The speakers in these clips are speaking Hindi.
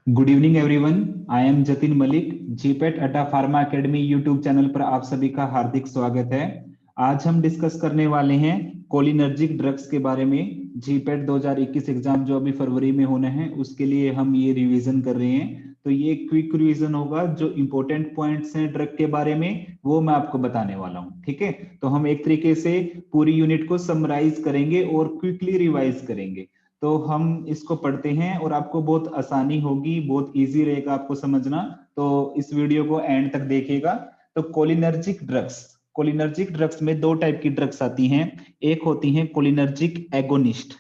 Good evening everyone. I am Jatin Malik. GPAT अड्डा फार्मा एकेडमी यूट्यूब चैनल पर आप सभी का हार्दिक स्वागत है। आज हम डिस्कस करने वाले हैं कोलिनर्जिक ड्रग्स के बारे में। जीपेट 2021 एग्जाम जो अभी फरवरी में होना है उसके लिए हम ये रिवीजन कर रहे हैं। तो ये क्विक रिवीजन होगा, जो इंपॉर्टेंट पॉइंट्स हैं ड्रग के बारे में वो मैं आपको बताने वाला हूँ। ठीक है, तो हम एक तरीके से पूरी यूनिट को समराइज करेंगे और क्विकली रिवाइज करेंगे। तो हम इसको पढ़ते हैं और आपको बहुत आसानी होगी, बहुत इजी रहेगा आपको समझना। तो इस वीडियो को एंड तक देखिएगा। तो कोलिनर्जिक ड्रग्स में दो टाइप की ड्रग्स आती हैं। एक होती हैं कोलिनर्जिक एगोनिस्ट,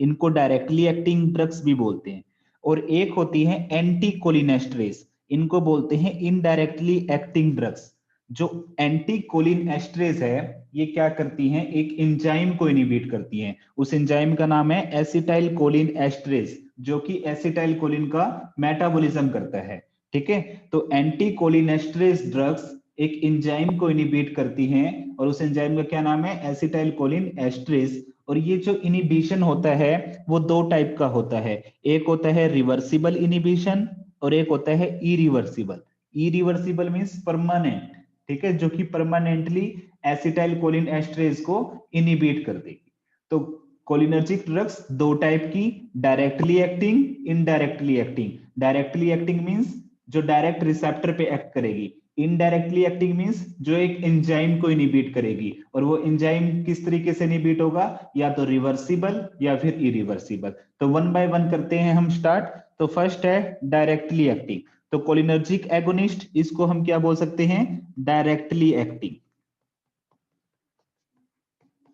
इनको डायरेक्टली एक्टिंग ड्रग्स भी बोलते हैं। और एक होती है एंटी कोलिनेस्टरेज, इनको बोलते हैं इनडायरेक्टली एक्टिंग ड्रग्स। जो एंटी कोलिन एस्ट्रेज है ये क्या करती हैं, एक एंजाइम को इनिबिट करती हैं। उस एंजाइम का नाम है एसिटाइल कोलिन एस्ट्रेज, जो कि एसिटाइल कोलिन का मेटाबॉलिज्म करता है। ठीक है, तो एंटी कोलिनेस्टरेज ड्रग्स एक एंजाइम को इनिबिट करती हैं और उस एंजाइम का क्या नाम है, एसिटाइल कोलिन एस्ट्रेज। और ये जो इनिबिशन होता है वो दो टाइप का होता है। एक होता है रिवर्सिबल इनिबिशन और एक होता है इरिवर्सिबल। इरिवर्सिबल मींस परमानेंट, ठीक है, जो कि परमानेंटली एसिटाइल कोलिन एस्ट्रेज को इनिबिट कर देगी। तो कोलिनर्जिक ड्रग्स दो टाइप की, directly acting, indirectly acting. Directly acting means जो डायरेक्ट रिसेप्टर पे एक्ट करेगी। इनडायरेक्टली एक्टिंग मींस जो एक एंजाइम को इनिबिट करेगी। और वो एंजाइम किस तरीके से इनिबिट होगा, या तो रिवर्सिबल या फिर इरिवर्सिबल। तो वन बाय वन करते हैं हम स्टार्ट। तो फर्स्ट है डायरेक्टली एक्टिंग। तो कोलिनर्जिक एगोनिस्ट, इसको हम क्या बोल सकते हैं, directly acting,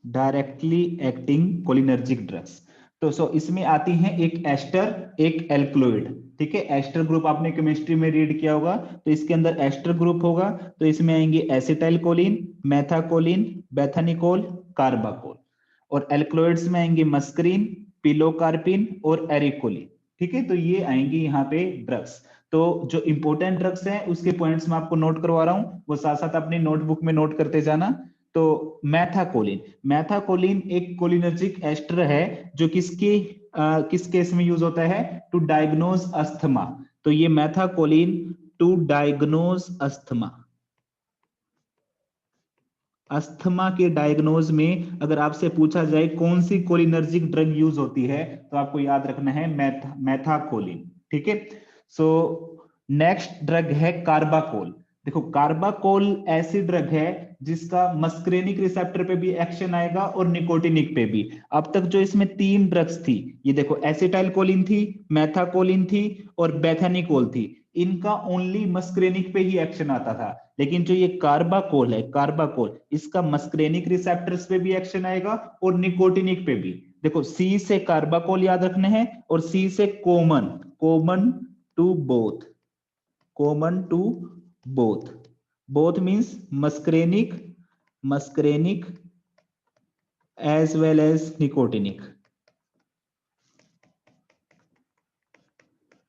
directly acting cholinergic drugs. तो इसमें आती हैं एक एस्टर, एक एल्कलॉइड। ठीक है, एस्टर ग्रुप आपने केमिस्ट्री में रीड किया होगा, तो इसके अंदर एस्टर ग्रुप होगा। तो इसमें आएंगे एसिटाइल कोलिन, मेथाकोलिन, बेथानिकोल, कार्बाकोल। और एल्कलॉइड्स में आएंगे मस्करीन, पिलोकार्पिन और एरिकोलिन। ठीक है, तो ये आएंगे यहाँ पे ड्रग्स। तो जो इंपॉर्टेंट ड्रग्स हैं उसके पॉइंट्स मैं आपको नोट करवा रहा हूँ, वो साथ साथ अपनी नोटबुक में नोट करते जाना। तो मैथाकोलिन, मैथाकोलिन एक कोलिनर्जिक एस्टर है जो किस केस में यूज होता है, टू डायग्नोज अस्थमा। तो ये मैथाकोलिन टू डायग्नोज अस्थमा, अस्थमा के डायग्नोज में अगर आपसे पूछा जाए कौन सी कोलिनर्जिक ड्रग यूज होती है, तो आपको याद रखना है मैथाकोलिन। ठीक है, सो नेक्स्ट ड्रग है कार्बाकोल। देखो, कार्बाकोल ऐसी ड्रग है जिसका मस्क्रेनिक रिसेप्टर पे भी एक्शन आएगा और निकोटिनिक पे भी। अब तक जो इसमें तीन ड्रग्स थी, ये देखो एसिटाइल कोलिन थी, मैथाकोलिन थी और बेथानिकोल थी, इनका ओनली मस्क्रेनिक पे ही एक्शन आता था। लेकिन जो ये कार्बाकोल है, कार्बाकोल, इसका मस्क्रेनिक रिसेप्टर्स पे भी एक्शन आएगा और निकोटिनिक पे भी। देखो, सी से कार्बाकोल याद रखने हैं और सी से common, common to both, common to both. Both means muscarinic, muscarinic as well as nicotinic,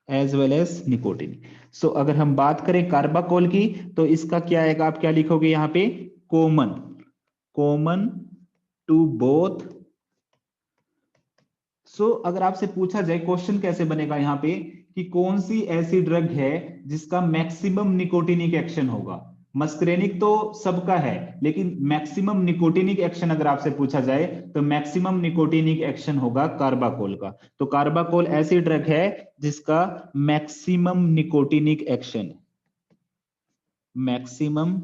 as well as nicotine. So अगर हम बात करें कार्बाकोल की, तो इसका क्या आएगा, आप क्या लिखोगे यहाँ पे, कॉमन, कॉमन टू बोथ। अगर आपसे पूछा जाए क्वेश्चन कैसे बनेगा यहाँ पे, कि कौन सी ऐसी ड्रग है जिसका मैक्सिमम निकोटिनिक एक्शन होगा। मस्क्रेनिक तो सबका है, लेकिन मैक्सिमम निकोटिनिक एक्शन अगर आपसे पूछा जाए तो मैक्सिमम निकोटिनिक एक्शन होगा कार्बाकोल का। तो कार्बाकोल ऐसी ड्रग है जिसका maximum nicotinic action, maximum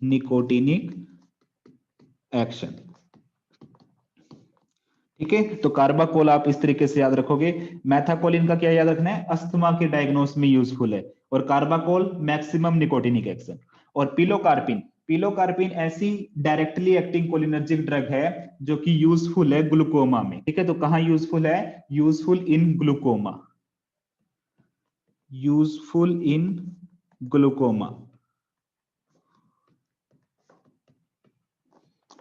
nicotinic action. ठीक है, तो कार्बाकोल आप इस तरीके से याद रखोगे। मैथाकोलिन का क्या याद रखना है, अस्थमा के डायग्नोस में यूजफुल है, और कार्बाकोल मैक्सिमम निकोटिनिक एक्शन। और पिलोकार्पिन, पिलोकार्पिन ऐसी डायरेक्टली एक्टिंग कोलिनर्जिक ड्रग है जो कि यूजफुल है ग्लूकोमा में। ठीक है, तो कहां यूजफुल है, useful in glaucoma, useful in glaucoma.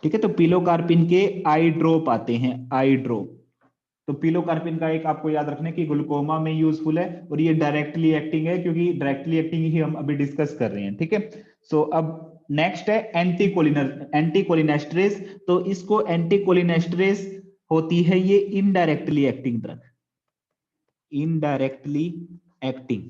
ठीक है, तो पिलोकार्पिन के आई ड्रॉप आते हैं, आई ड्रॉप। तो पिलोकार्पिन का एक आपको याद रखना है कि ग्लूकोमा में यूजफुल है, और ये डायरेक्टली एक्टिंग है क्योंकि डायरेक्टली एक्टिंग ही हम अभी डिस्कस कर रहे हैं। ठीक है, अब नेक्स्ट है एंटीकोलिनेस्टरेज। तो इसको एंटीकोलिनेस्टरेज होती है ये indirectly acting drug, indirectly acting,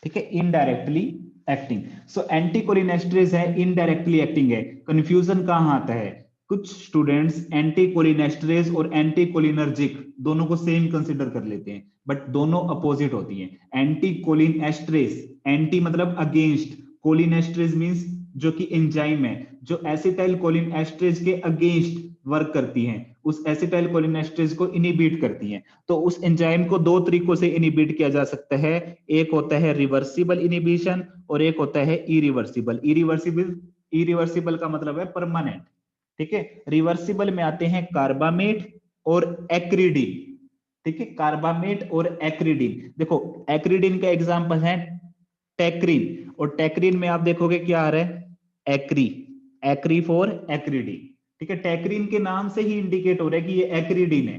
ठीक है, इनडायरेक्टली एक्टिंग। सो एंटीकोलिनेस्टरेज है, इनडायरेक्टली एक्टिंग है। कंफ्यूजन कहां आता है, कुछ स्टूडेंट्स एंटीकोलिनेस्टरेज और एंटीकोलिनर्जिक दोनों को सेम कंसीडर कर लेते हैं, बट दोनों अपोजिट होती हैं। एंटीकोलिनेस्टरेज, एंटी मतलब अगेंस्ट, कोलिनेस्टरेज मींस जो कि एंजाइम है, जो एसिटाइल कोलिन एस्ट्रेज के अगेंस्ट वर्क करती हैं, उस एसिटाइल कोलिन एस्ट्रेज को इनिबिट करती हैं। तो उस एंजाइम को दो तरीकों से इनिबिट किया जा सकता है, एक होता है रिवर्सिबल इनिबिशन और एक होता है इरिवर्सिबल। इरिवर्सिबल का मतलब है परमानेंट, ठीक है। रिवर्सिबल में आते हैं कार्बामेट और एक्रिडिन, ठीक है, कार्बामेट और एक्रिडिन। देखो एक्रिडिन का एग्जांपल है टेक्रिन, और टेक्रिन में आप देखोगे क्या आ रहा है, एक्री, एक्री फॉर एक्रिडिन, ठीक है। टेक्रिन के नाम से ही इंडिकेट हो रहा है कि ये एक्रिडिन है,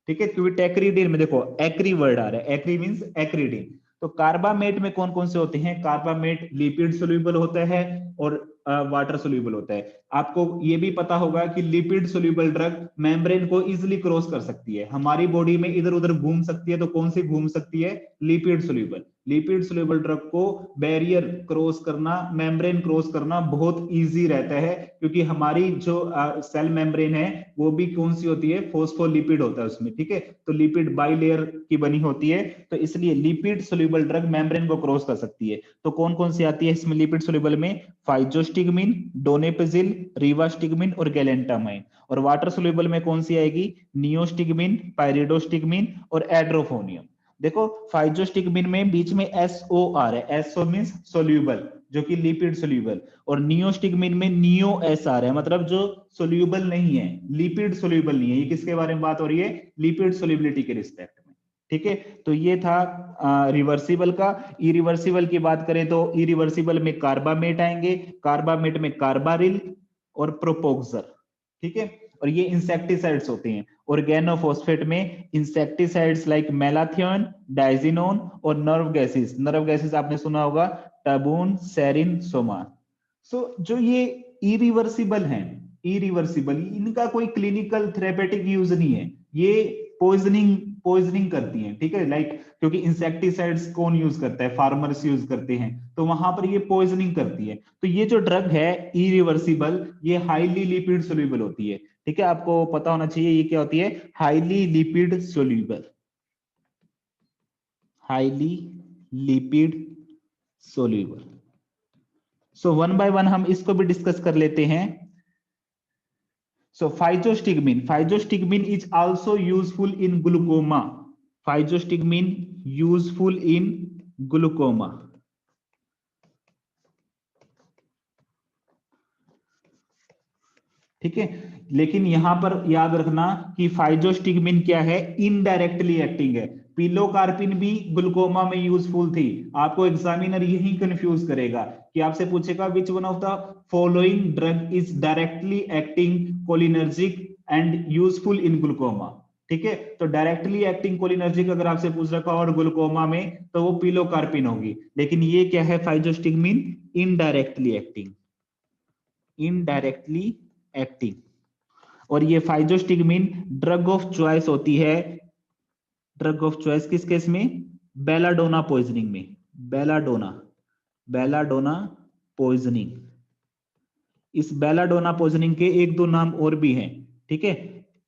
ठीक है, क्योंकि टेक्रिडिन में देखो एक्री वर्ड आ रहा है, एक्री मींस एक्रिडिन। तो कार्बामेट में कौन कौन से होते हैं, कार्बामेट लिपिड सोल्यूबल होता है और वाटर सोल्यूबल होता है। आपको ये भी पता होगा कि लिपिड सोल्यूबल ड्रग मेम्ब्रेन को इजीली क्रॉस कर सकती है, हमारी बॉडी में इधर उधर घूम सकती है, तो कौन सी घूम सकती है, lipid soluble. Lipid soluble drug को बैरियर क्रॉस करना, मेम्ब्रेन क्रॉस करना बहुत इजी रहता है, क्योंकि हमारी जो सेल मेम्ब्रेन है वो भी कौन सी होती है, फोस्फोलिपिड होता है उसमें, ठीक है। तो लिपिड बाइलेयर की बनी होती है, तो इसलिए लिपिड सोल्यूबल ड्रग मेम्ब्रेन को क्रॉस कर सकती है। तो कौन कौन सी आती है इसमें लिपिड सोल्यूबल में, फाइजोस्टिगमिन, डोनेपेजिल, रिवास्टिगमिन और गैलेंटामाइन। और वाटर सोल्यूबल में कौन सी आएगी, नियोस्टिगमिन, पायरिडोस्टिगमिन और एड्रोफोनियम। देखो फाइजोस्टिगमिन में बीच में एसओ आ रहा है, एसओ मींस सोल्यूबल, जो कि लिपिड सोल्यूबल, और नियोस्टिगमिन में नियो एस आ रहा है, मतलब जो सोल्यूबल नहीं है, लिपिड सोल्यूबल नहीं है। ये किसके बारे में बात हो रही है, लिपिड सोल्यूबिलिटी के रिस्पेक्ट में, ठीक है। तो ये था रिवर्सिबल का। इरिवर्सिबल की बात करें तो इरिवर्सिबल में कार्बामेट आएंगे, कार्बामेट में कार्बारिल और प्रोपोक्सर, ठीक है। और ये इंसेक्टिसाइड्स होते हैं। ऑर्गेनोफॉस्फेट में इंसेक्टिसाइड्स लाइक मेलाथियोन, डाइजिनोन और नर्व गैसेस। नर्व गैसेस आपने सुना होगा, टबून, सेरिन, सोमा। सो जो ये इरिवर्सिबल हैं, इरिवर्सिबल, इनका कोई क्लिनिकल थेरेपेटिक यूज नहीं है, ये पॉइजनिंग पॉइजनिंग करती हैं, ठीक है। लाइक क्योंकि इंसेक्टिसाइड्स कौन यूज करता है, फार्मर्स यूज करते हैं, तो वहां पर ये पॉइजनिंग करती है। तो ये जो ड्रग है इरिवर्सिबल, ये हाईली लिपिड सोल्यूबल होती है, ठीक है। आपको पता होना चाहिए ये क्या होती है, highly lipid soluble, highly lipid soluble. So one by one हम इसको भी डिस्कस कर लेते हैं। So physostigmine is also useful in glaucoma. Physostigmine useful in glaucoma. ठीक है, लेकिन यहां पर याद रखना कि फाइजोस्टिगमिन क्या है, इनडायरेक्टली एक्टिंग है। पिलोकार्पिन भी ग्लूकोमा में यूजफुल थी। आपको एग्जामिनर यही कंफ्यूज करेगा कि आपसे पूछेगा which one of the following drug is directly acting cholinergic and useful in glaucoma, ठीक है। तो डायरेक्टली एक्टिंग कोलिनर्जिक अगर आपसे पूछ रखा और ग्लूकोमा में, तो वो पिलोकार्पिन होगी। लेकिन ये क्या है, फाइजोस्टिगमिन इनडायरेक्टली एक्टिंग, इनडायरेक्टली एक्टिंग। और ये फाइजोस्टिगमिन ड्रग ऑफ चॉइस होती है, ड्रग ऑफ चॉइस किस केस में, बेलाडोना पॉइजनिंग में, बेलाडोना, बेलाडोना पॉइजनिंग। इस बेलाडोना पॉइजनिंग के एक दो नाम और भी हैं, ठीक है।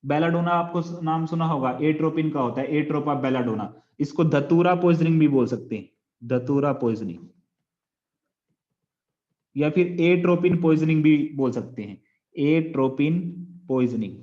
बेलाडोना आपको नाम सुना होगा, एट्रोपिन का होता है, एट्रोपा बेलाडोना। इसको धतूरा पॉइजनिंग भी बोल सकते हैं, धतूरा पॉइजनिंग, या फिर एट्रोपिन पॉइजनिंग भी बोल सकते हैं, एट्रोपिन पॉइजनिंग,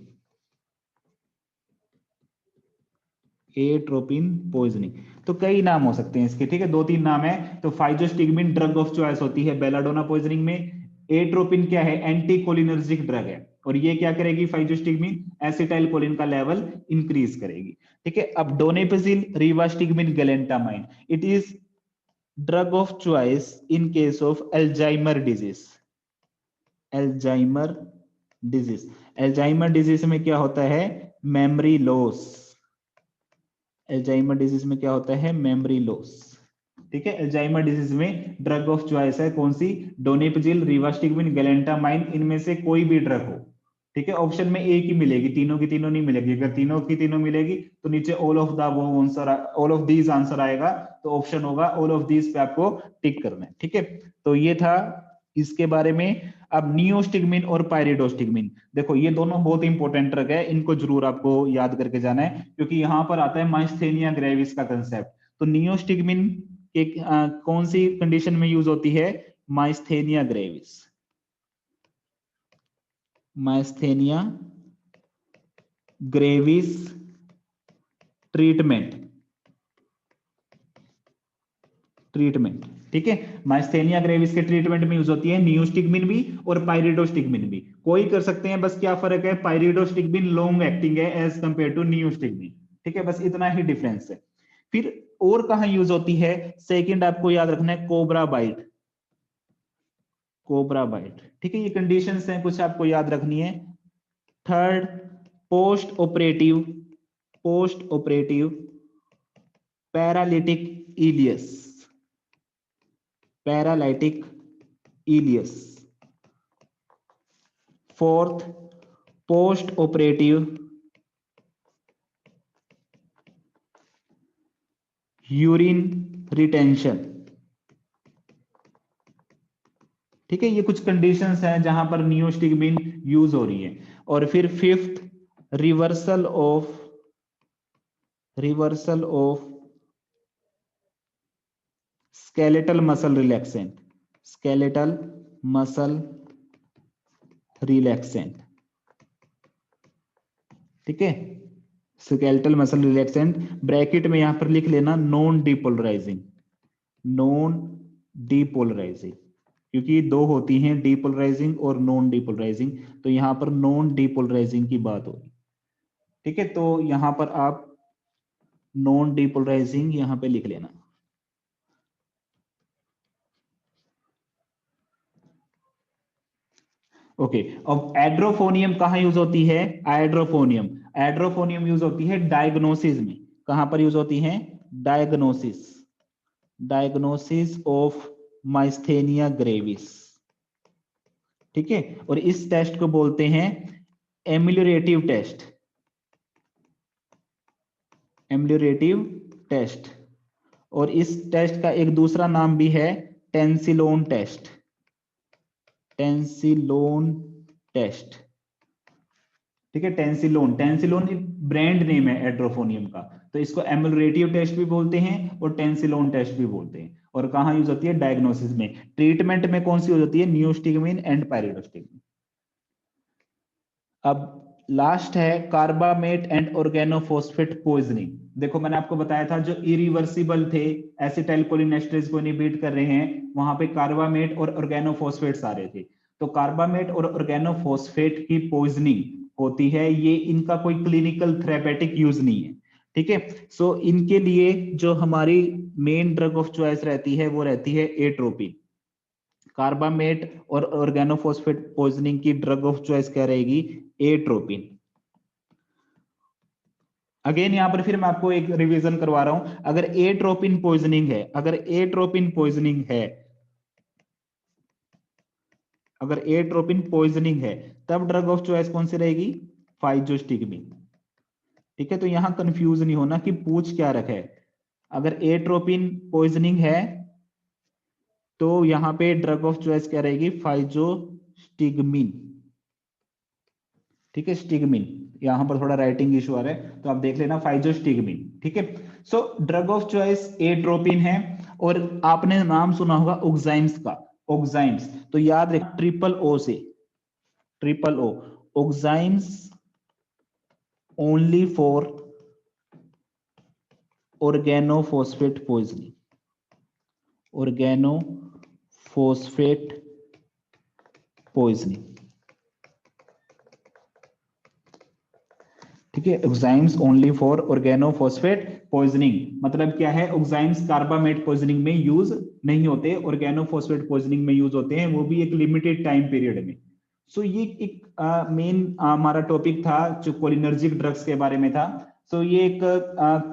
एट्रोपिन पॉइजनिंग। तो कई नाम हो सकते हैं इसके, ठीक है, दो तीन नाम है। तो फाइजोस्टिगमिन ड्रग ऑफ चॉइस होती है बेलाडोना पॉइजनिंग में। एट्रोपिन क्या है, एंटी कोलिनर्जिक ड्रग है, और ये क्या करेगी, फाइजोस्टिगमिन एसिटाइल कोलिन का लेवल इंक्रीज करेगी, ठीक है। अब donepezil, rivastigmine, galantamine, it is drug of choice in case of Alzheimer disease, Alzheimer disease. Alzheimer disease में क्या होता है, मेमोरी लॉस, एल्जाइमर डिजीज में क्या होता है, मेमोरी लॉस, ठीक है। एल्जाइमर डिजीज में ड्रग ऑफ चॉइस है कौन सी, डोनेपेजिल, रिवास्टिगमिन, गैलेंटामाइन, इनमें से कोई भी ड्रग हो, ठीक है, ऑप्शन में एक ही मिलेगी, तीनों की तीनों नहीं मिलेगी। अगर तीनों की तीनों मिलेगी तो नीचे ऑल ऑफ द वो answer, all of these answer आएगा, तो ऑप्शन होगा ऑल ऑफ दीज पे आपको टिक करना है। ठीक है, तो ये था इसके बारे में। अब नियोस्टिग्मिन और पायरिडोस्टिग्मिन, देखो ये दोनों बहुत इंपॉर्टेंट ड्रग है, इनको जरूर आपको याद करके जाना है, क्योंकि यहाँ पर आता है माइस्थेनिया ग्रेविस का कंसेप्ट। तो नियोस्टिग्मिन एक कौन सी कंडीशन में यूज होती है? Myasthenia gravis, myasthenia gravis treatment, ठीक है, माइस्थेनिया ग्रेविस के ट्रीटमेंट में यूज होती है नियोस्टिग्मिन भी और पायरिडोस्टिग्मिन भी। कोई कर सकते हैं, बस क्या फर्क है, पायरिडोस्टिग्मिन लॉन्ग एक्टिंग है एज कंपेयर टू नियोस्टिग्मिन। ठीक है, बस इतना ही डिफरेंस है। फिर और कहां यूज होती है? सेकंड आपको याद रखना है, कोबरा बाइट, कोबरा बाइट। ठीक है, ये कंडीशंस हैं कुछ आपको याद रखनी है। Third, post operative, post operative paralytic ileus, paralytic ileus. Fourth, post operative urine retention. ठीक है, ये कुछ कंडीशंस हैं जहां पर नियोस्टिग्मिन यूज हो रही है। और फिर fifth, reversal of skeletal muscle relaxant, skeletal muscle relaxant. ठीक है, स्केलेटल मसल रिलैक्सेंट, ब्रैकेट में यहां पर लिख लेना नॉन डिपोलराइजिंग, नॉन डिपोलराइजिंग, क्योंकि दो होती हैं डिपोलराइजिंग और नॉन डिपोलराइजिंग, तो यहां पर नॉन डिपोलराइजिंग की बात होगी। ठीक है, तो यहां पर आप नॉन डिपोलराइजिंग यहां पे लिख लेना। ओके, अब एड्रोफोनियम कहां यूज होती है? एड्रोफोनियम, एड्रोफोनियम यूज होती है डायग्नोसिस में। कहां पर यूज होती है? Diagnosis, diagnosis of myasthenia gravis. ठीक है, और इस टेस्ट को बोलते हैं एमिलियोरेटिव टेस्ट, एमिलियोरेटिव टेस्ट। और इस टेस्ट का एक दूसरा नाम भी है टेंसिलोन टेस्ट, टेंसिलोन टेस्ट। ठीक है, टेंसिलोन, टेंसिलोन एक ब्रांड नेम है एड्रोफोनियम का, तो इसको एमिलियोरेटिव टेस्ट भी बोलते हैं और टेंसिलोन टेस्ट भी बोलते हैं। और कहां यूज होती है? डायग्नोसिस में। ट्रीटमेंट में कौन सी यूज होती है? Neostigmine and pyridostigmine. अब लास्ट है कार्बामेट एंड ऑर्गेनोफॉस्फेट पॉइजनिंग। देखो मैंने आपको बताया था जो इरिवर्सिबल थे, एसिटाइल कोलिनेस्टरेज को इनहिबिट कर रहे हैं, वहां पे कार्बामेट और ऑर्गेनोफॉस्फेट्स आ रहे थे। तो कार्बामेट और ऑर्गेनोफॉस्फेट की पॉइजनिंग होती है, ये इनका कोई क्लिनिकल थेरेपेटिक यूज नहीं है। ठीक है, सो इनके लिए जो हमारी मेन ड्रग ऑफ चॉइस रहती है वो रहती है एट्रोपिन। कार्बामेट और ऑर्गेनोफॉस्फेट पॉइजनिंग की ड्रग ऑफ चॉइस क्या रहेगी? एट्रोपिन। अगेन यहां पर फिर मैं आपको एक रिवीजन करवा रहा हूं, अगर एट्रोपिन पॉइजनिंग है, अगर एट्रोपिन पॉइजनिंग है, अगर एट्रोपिन पॉइजनिंग है, तब ड्रग ऑफ चॉइस कौन सी रहेगी? फाइजोस्टिग्मिन। ठीक है, तो यहां कंफ्यूज नहीं होना कि पूछ क्या रखा है। अगर एट्रोपिन पॉइजनिंग है तो यहां पे ड्रग ऑफ चॉइस क्या रहेगी? फाइजोस्टिग्मिन। ठीक है, स्टिग्मिन, यहां पर थोड़ा राइटिंग इशू आ रहा है तो आप देख लेना, फाइजोस्टिग्मिन। ठीक है, so drug of choice atropine है। और आपने नाम सुना होगा ऑक्साइम्स का, ऑक्साइम्स, तो याद रख ट्रिपल ओ से, triple O, oximes only for organophosphate poisoning, organophosphate poisoning. ठीक है, oximes only for organophosphate poisoning, मतलब क्या है? एग्जाइम्स कार्बामेट पॉइजनिंग में यूज नहीं होते, ऑर्गेनोफॉस्फेट पॉइजनिंग में यूज होते हैं, वो भी एक लिमिटेड टाइम पीरियड में। सो ये एक मेन हमारा टॉपिक था जो कोलिनर्जिक ड्रग्स के बारे में था। सो ये एक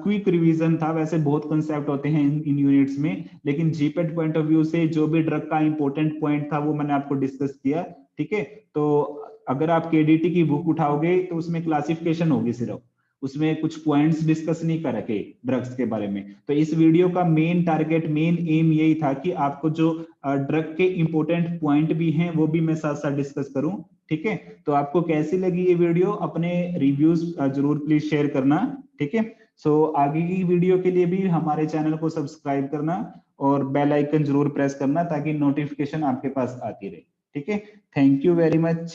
क्विक रिवीजन था, वैसे बहुत कंसेप्ट होते हैं इन यूनिट्स में, लेकिन जीपेट पॉइंट ऑफ व्यू से जो भी ड्रग का इंपॉर्टेंट पॉइंट था वो मैंने आपको डिस्कस किया। ठीक है, तो अगर आप केडीटी की बुक उठाओगे तो उसमें क्लासिफिकेशन होगी सिर्फ, उसमें कुछ पॉइंट्स डिस्कस नहीं कर रखे ड्रग्स के बारे में। तो इस वीडियो का मेन टारगेट, मेन एम यही था कि आपको जो ड्रग के इंपॉर्टेंट पॉइंट भी हैं वो भी मैं साथ साथ डिस्कस करूं। ठीक है, तो आपको कैसी लगी ये वीडियो, अपने रिव्यूज जरूर प्लीज शेयर करना। ठीक है, सो आगे की वीडियो के लिए भी हमारे चैनल को सब्सक्राइब करना और बेल आइकन जरूर प्रेस करना ताकि नोटिफिकेशन आपके पास आती रहे। ठीक है, थैंक यू वेरी मच।